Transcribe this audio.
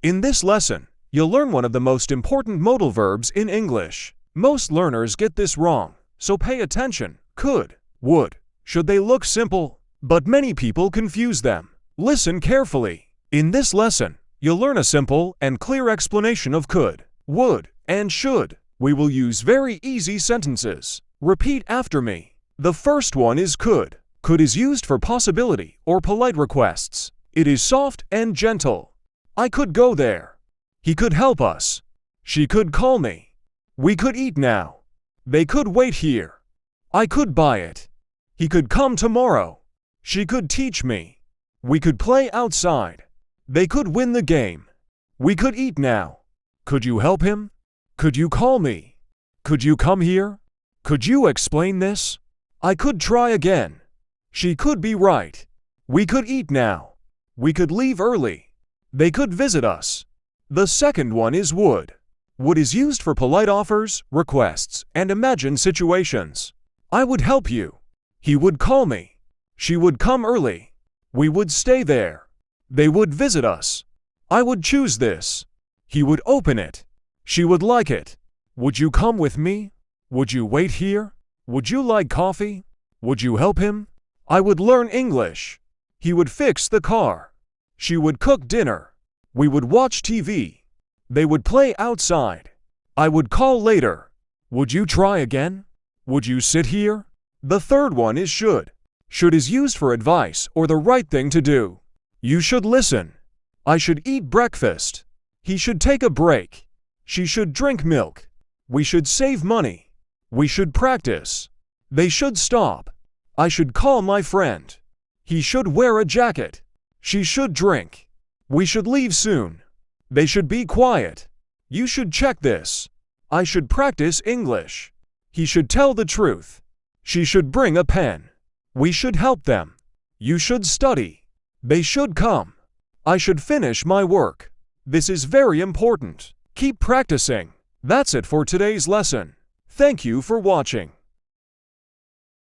In this lesson, you'll learn one of the most important modal verbs in English. Most learners get this wrong, so pay attention. Could, would, should they look simple? But many people confuse them. Listen carefully. In this lesson, you'll learn a simple and clear explanation of could, would, and should. We will use very easy sentences. Repeat after me. The first one is could. Could is used for possibility or polite requests. It is soft and gentle. I could go there. He could help us. She could call me. We could eat now. They could wait here. I could buy it. He could come tomorrow. She could teach me. We could play outside. They could win the game. We could eat now. Could you help him? Could you call me? Could you come here? Could you explain this? I could try again. She could be right. We could eat now. We could leave early. They could visit us. The second one is would. Would is used for polite offers, requests, and imagined situations. I would help you. He would call me. She would come early. We would stay there. They would visit us. I would choose this. He would open it. She would like it. Would you come with me? Would you wait here? Would you like coffee? Would you help him? I would learn English. He would fix the car. She would cook dinner. We would watch TV. They would play outside. I would call later. Would you try again? Would you sit here? The third one is should. Should is used for advice or the right thing to do. You should listen. I should eat breakfast. He should take a break. She should drink milk. We should save money. We should practice. They should stop. I should call my friend. He should wear a jacket. She should drink. We should leave soon. They should be quiet. You should check this. I should practice English. He should tell the truth. She should bring a pen. We should help them. You should study. They should come. I should finish my work. This is very important. Keep practicing. That's it for today's lesson. Thank you for watching.